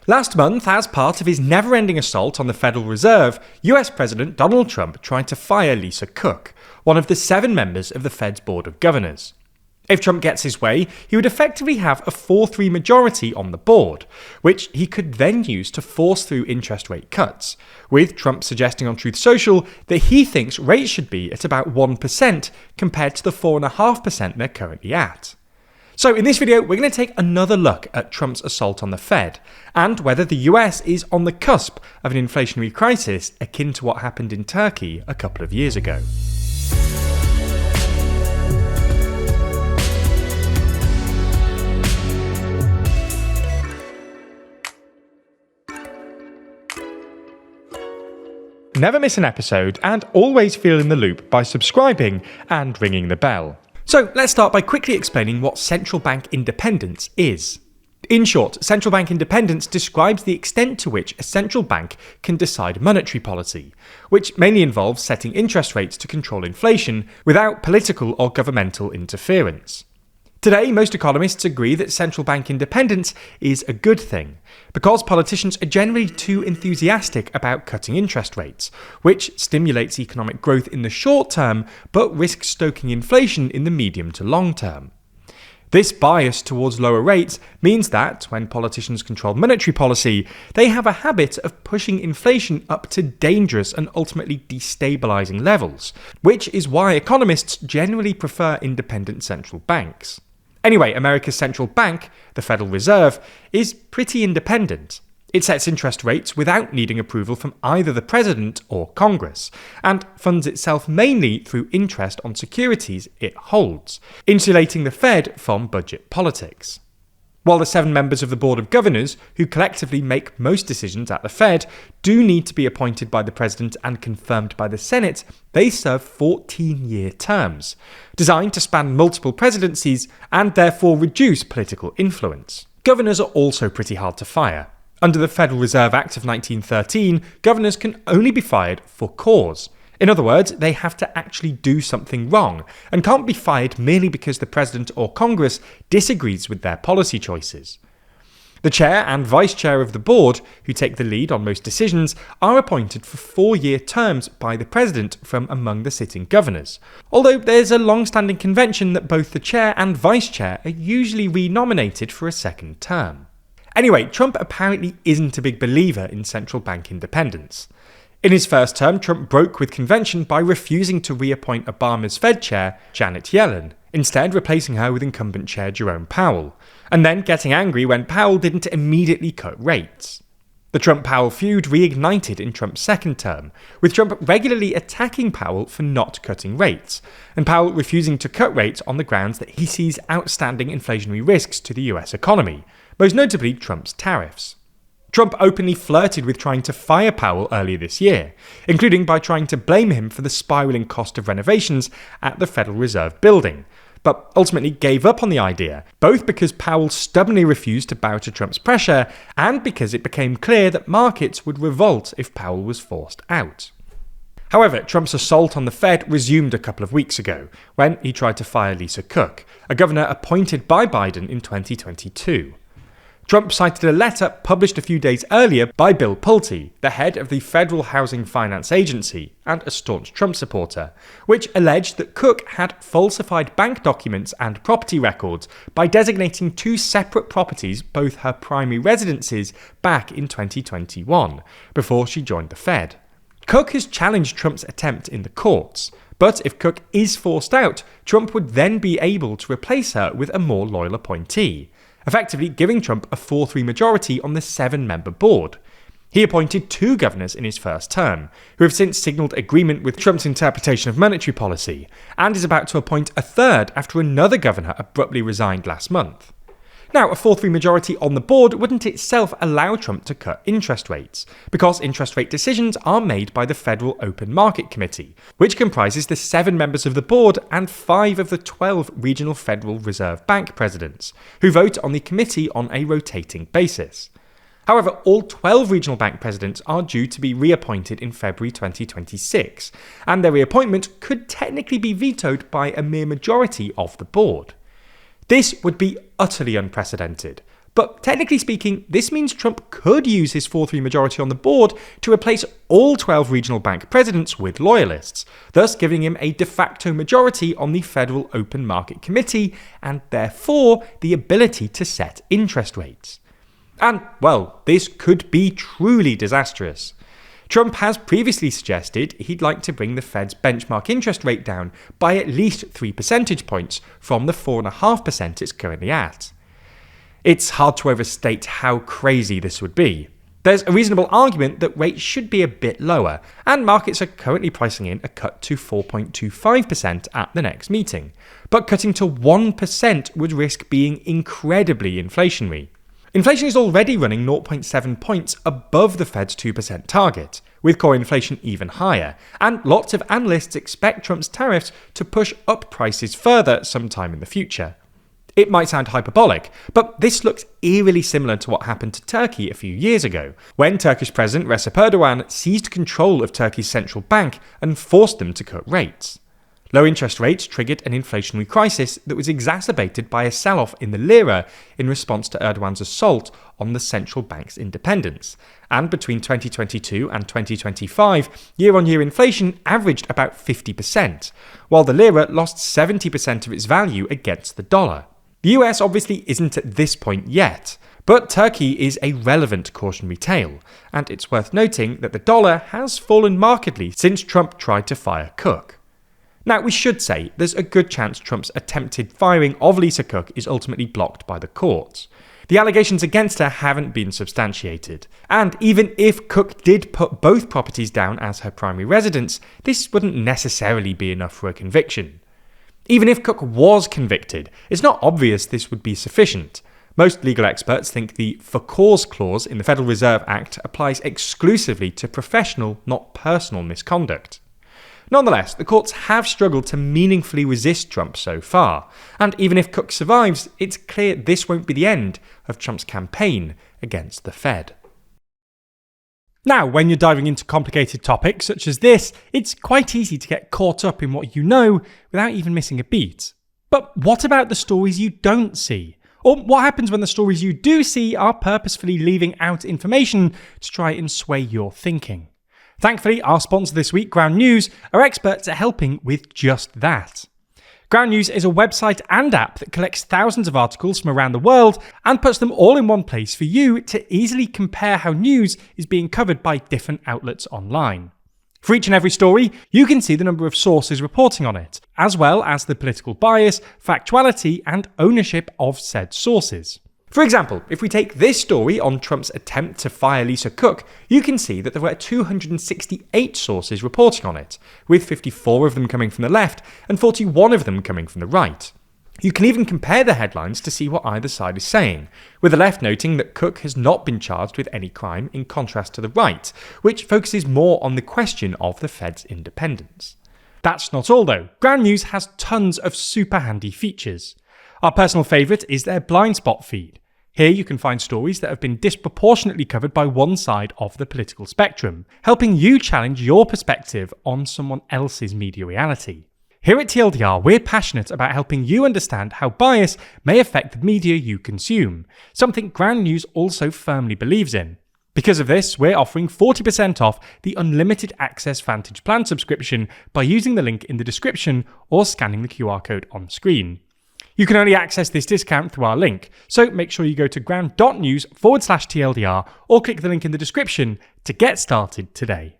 Last month, as part of his never-ending assault on the Federal Reserve, US President Donald Trump tried to fire Lisa Cook, one of the 7 members of the Fed's Board of Governors. If Trump gets his way, he would effectively have a 4-3 majority on the board, which he could then use to force through interest rate cuts, with Trump suggesting on Truth Social that he thinks rates should be at about 1% compared to the 4.5% they're currently at. So in this video, we're going to take another look at Trump's assault on the Fed, and whether the US is on the cusp of an inflationary crisis akin to what happened in Turkey a couple of years ago. Never miss an episode, and always feel in the loop by subscribing and ringing the bell. So let's start by quickly explaining what central bank independence is. In short, central bank independence describes the extent to which a central bank can decide monetary policy, which mainly involves setting interest rates to control inflation without political or governmental interference. Today, most economists agree that central bank independence is a good thing, because politicians are generally too enthusiastic about cutting interest rates, which stimulates economic growth in the short term but risks stoking inflation in the medium to long term. This bias towards lower rates means that, when politicians control monetary policy, they have a habit of pushing inflation up to dangerous and ultimately destabilizing levels, which is why economists generally prefer independent central banks. Anyway, America's central bank, the Federal Reserve, is pretty independent. It sets interest rates without needing approval from either the President or Congress, and funds itself mainly through interest on securities it holds, insulating the Fed from budget politics. While the 7 members of the Board of Governors, who collectively make most decisions at the Fed, do need to be appointed by the President and confirmed by the Senate, they serve 14-year terms, designed to span multiple presidencies and therefore reduce political influence. Governors are also pretty hard to fire. Under the Federal Reserve Act of 1913, governors can only be fired for cause. In other words, they have to actually do something wrong, and can't be fired merely because the President or Congress disagrees with their policy choices. The chair and vice chair of the board, who take the lead on most decisions, are appointed for 4-year terms by the President from among the sitting governors, although there's a long-standing convention that both the chair and vice chair are usually re-nominated for a second term. Anyway, Trump apparently isn't a big believer in central bank independence. In his first term, Trump broke with convention by refusing to reappoint Obama's Fed chair, Janet Yellen, instead replacing her with incumbent chair Jerome Powell, and then getting angry when Powell didn't immediately cut rates. The Trump-Powell feud reignited in Trump's second term, with Trump regularly attacking Powell for not cutting rates, and Powell refusing to cut rates on the grounds that he sees outstanding inflationary risks to the US economy, most notably Trump's tariffs. Trump openly flirted with trying to fire Powell earlier this year, including by trying to blame him for the spiralling cost of renovations at the Federal Reserve building, but ultimately gave up on the idea, both because Powell stubbornly refused to bow to Trump's pressure and because it became clear that markets would revolt if Powell was forced out. However, Trump's assault on the Fed resumed a couple of weeks ago, when he tried to fire Lisa Cook, a governor appointed by Biden in 2022. Trump cited a letter published a few days earlier by Bill Pulte, the head of the Federal Housing Finance Agency and a staunch Trump supporter, which alleged that Cook had falsified bank documents and property records by designating 2 separate properties, both her primary residences, back in 2021, before she joined the Fed. Cook has challenged Trump's attempt in the courts, but if Cook is forced out, Trump would then be able to replace her with a more loyal appointee, effectively giving Trump a 4-3 majority on the 7-member board. He appointed 2 governors in his first term, who have since signalled agreement with Trump's interpretation of monetary policy, and is about to appoint a 3rd after another governor abruptly resigned last month. Now, a 4-3 majority on the board wouldn't itself allow Trump to cut interest rates, because interest rate decisions are made by the Federal Open Market Committee, which comprises the 7 members of the board and 5 of the 12 regional Federal Reserve Bank presidents, who vote on the committee on a rotating basis. However, all 12 regional bank presidents are due to be reappointed in February 2026, and their reappointment could technically be vetoed by a mere majority of the board. This would be utterly unprecedented, But technically speaking, this means Trump could use his 4-3 majority on the board to replace all 12 regional bank presidents with loyalists, thus giving him a de facto majority on the Federal Open Market Committee and therefore the ability to set interest rates. And, well, this could be truly disastrous. Trump has previously suggested he'd like to bring the Fed's benchmark interest rate down by at least 3 percentage points from the 4.5% it's currently at. It's hard to overstate how crazy this would be. There's a reasonable argument that rates should be a bit lower, and markets are currently pricing in a cut to 4.25% at the next meeting. But cutting to 1% would risk being incredibly inflationary. Inflation is already running 0.7 points above the Fed's 2% target, with core inflation even higher, and lots of analysts expect Trump's tariffs to push up prices further sometime in the future. It might sound hyperbolic, but this looks eerily similar to what happened to Turkey a few years ago, when Turkish President Recep Erdogan seized control of Turkey's central bank and forced them to cut rates. Low interest rates triggered an inflationary crisis that was exacerbated by a sell-off in the lira in response to Erdogan's assault on the central bank's independence. And between 2022 and 2025, year-on-year inflation averaged about 50%, while the lira lost 70% of its value against the dollar. The US obviously isn't at this point yet, but Turkey is a relevant cautionary tale, and it's worth noting that the dollar has fallen markedly since Trump tried to fire Cook. Now, we should say there's a good chance Trump's attempted firing of Lisa Cook is ultimately blocked by the courts. The allegations against her haven't been substantiated, and even if Cook did put both properties down as her primary residence, this wouldn't necessarily be enough for a conviction. Even if Cook was convicted, it's not obvious this would be sufficient. Most legal experts think the for cause clause in the Federal Reserve Act applies exclusively to professional, not personal misconduct. Nonetheless, the courts have struggled to meaningfully resist Trump so far, and even if Cook survives, it's clear this won't be the end of Trump's campaign against the Fed. Now, when you're diving into complicated topics such as this, it's quite easy to get caught up in what you know without even missing a beat. But what about the stories you don't see? Or what happens when the stories you do see are purposefully leaving out information to try and sway your thinking? Thankfully, our sponsor this week, Ground News, are experts at helping with just that. Ground News is a website and app that collects thousands of articles from around the world and puts them all in one place for you to easily compare how news is being covered by different outlets online. For each and every story, you can see the number of sources reporting on it, as well as the political bias, factuality, and ownership of said sources. For example, if we take this story on Trump's attempt to fire Lisa Cook, you can see that there were 268 sources reporting on it, with 54 of them coming from the left and 41 of them coming from the right. You can even compare the headlines to see what either side is saying, with the left noting that Cook has not been charged with any crime in contrast to the right, which focuses more on the question of the Fed's independence. That's not all though. Ground News has tons of super handy features. Our personal favourite is their blind spot feed. Here you can find stories that have been disproportionately covered by one side of the political spectrum, helping you challenge your perspective on someone else's media reality. Here at TLDR, we're passionate about helping you understand how bias may affect the media you consume, something Ground News also firmly believes in. Because of this, we're offering 40% off the Unlimited Access Vantage Plan subscription by using the link in the description or scanning the QR code on screen. You can only access this discount through our link, so make sure you go to ground.news/TLDR or click the link in the description to get started today.